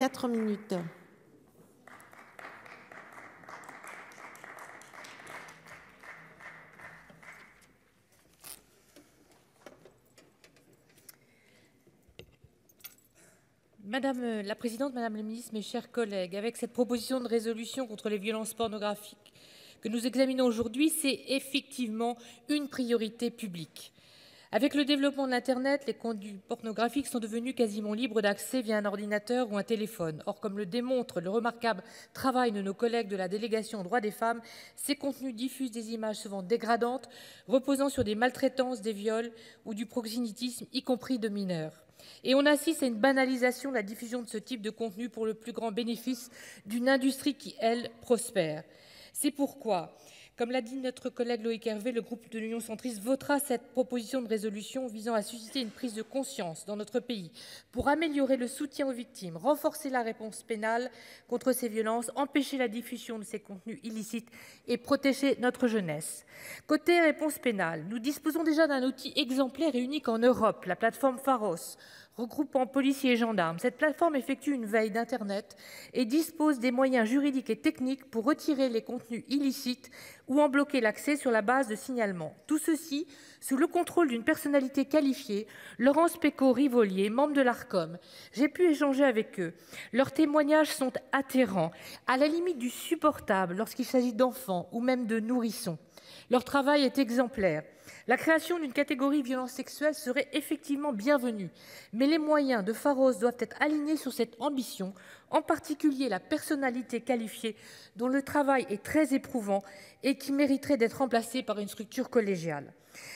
4 minutes. Madame la Présidente, Madame la Ministre, mes chers collègues, avec cette proposition de résolution contre les violences pornographiques que nous examinons aujourd'hui, c'est effectivement une priorité publique. Avec le développement de l'Internet, les contenus pornographiques sont devenus quasiment libres d'accès via un ordinateur ou un téléphone. Or, comme le démontre le remarquable travail de nos collègues de la délégation aux droits des femmes, ces contenus diffusent des images souvent dégradantes, reposant sur des maltraitances, des viols ou du proxénétisme, y compris de mineurs. Et on assiste à une banalisation de la diffusion de ce type de contenu pour le plus grand bénéfice d'une industrie qui, elle, prospère. C'est pourquoi, comme l'a dit notre collègue Loïc Hervé, le groupe de l'Union centriste votera cette proposition de résolution visant à susciter une prise de conscience dans notre pays pour améliorer le soutien aux victimes, renforcer la réponse pénale contre ces violences, empêcher la diffusion de ces contenus illicites et protéger notre jeunesse. Côté réponse pénale, nous disposons déjà d'un outil exemplaire et unique en Europe, la plateforme Pharos, regroupant policiers et gendarmes. Cette plateforme effectue une veille d'Internet et dispose des moyens juridiques et techniques pour retirer les contenus illicites ou en bloquer l'accès sur la base de signalements. Tout ceci sous le contrôle d'une personnalité qualifiée, Laurence Pécaud-Rivolier, membre de l'Arcom. J'ai pu échanger avec eux. Leurs témoignages sont atterrants, à la limite du supportable lorsqu'il s'agit d'enfants ou même de nourrissons. Leur travail est exemplaire. La création d'une catégorie violence sexuelle serait effectivement bienvenue, mais les moyens de Pharos doivent être alignés sur cette ambition, en particulier la personnalité qualifiée dont le travail est très éprouvant et qui mériterait d'être remplacée par une structure collégiale.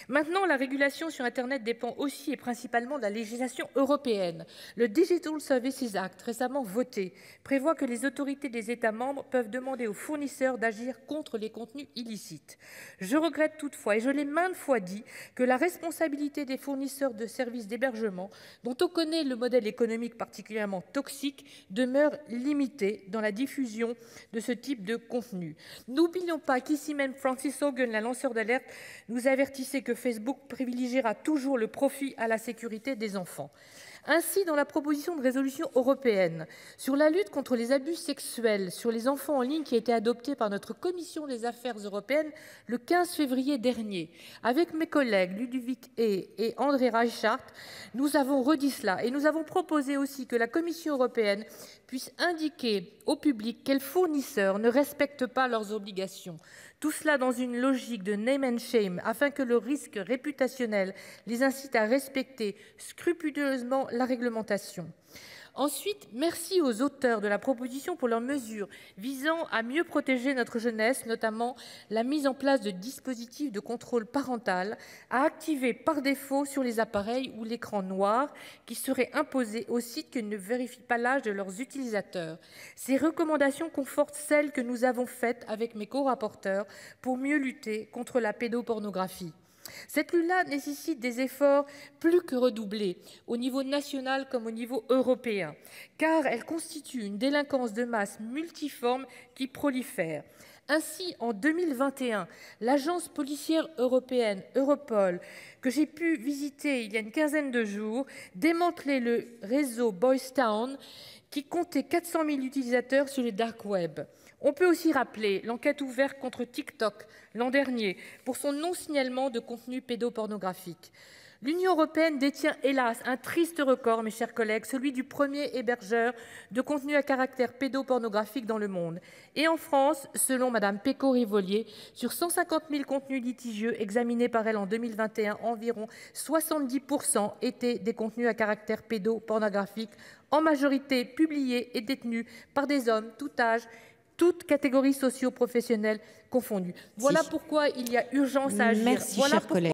Maintenant, la régulation sur Internet dépend aussi et principalement de la législation européenne. Le Digital Services Act, récemment voté, prévoit que les autorités des États membres peuvent demander aux fournisseurs d'agir contre les contenus illicites. Je regrette toutefois, et je l'ai maintes fois dit, que la responsabilité des fournisseurs de services d'hébergement, dont on connaît le modèle économique particulièrement toxique, demeure limitée dans la diffusion de ce type de contenu. N'oublions pas qu'ici même Francis Haugen, la lanceur d'alerte, nous avertissait que Facebook privilégiera toujours le profit à la sécurité des enfants. Ainsi, dans la proposition de résolution européenne sur la lutte contre les abus sexuels sur les enfants en ligne qui a été adoptée par notre commission des affaires européennes le 15 février dernier, avec mes collègues Ludovic Hay et André Reichart, nous avons redit cela et nous avons proposé aussi que la Commission européenne puisse indiquer au public quels fournisseurs ne respectent pas leurs obligations. Tout cela dans une logique de name and shame afin que le risque réputationnel les incite à respecter scrupuleusement la réglementation. Ensuite, merci aux auteurs de la proposition pour leurs mesures visant à mieux protéger notre jeunesse, notamment la mise en place de dispositifs de contrôle parental à activer par défaut sur les appareils ou l'écran noir qui seraient imposés aux sites qui ne vérifient pas l'âge de leurs utilisateurs. Ces recommandations confortent celles que nous avons faites avec mes co-rapporteurs pour mieux lutter contre la pédopornographie. Cette lutte-là nécessite des efforts plus que redoublés, au niveau national comme au niveau européen, car elle constitue une délinquance de masse multiforme qui prolifère. Ainsi, en 2021, l'agence policière européenne Europol, que j'ai pu visiter il y a une quinzaine de jours, démantelait le réseau Boys Town qui comptait 400 000 utilisateurs sur le dark web. On peut aussi rappeler l'enquête ouverte contre TikTok l'an dernier pour son non-signalement de contenu pédopornographique. L'Union européenne détient hélas un triste record, mes chers collègues, celui du premier hébergeur de contenu à caractère pédopornographique dans le monde. Et en France, selon Madame Pécaud-Rivolier, sur 150 000 contenus litigieux examinés par elle en 2021, environ 70% étaient des contenus à caractère pédopornographique, en majorité publiés et détenus par des hommes, tout âge, toutes catégories socio-professionnelles confondues. Voilà pourquoi il y a urgence à agir. Merci, chers collègues.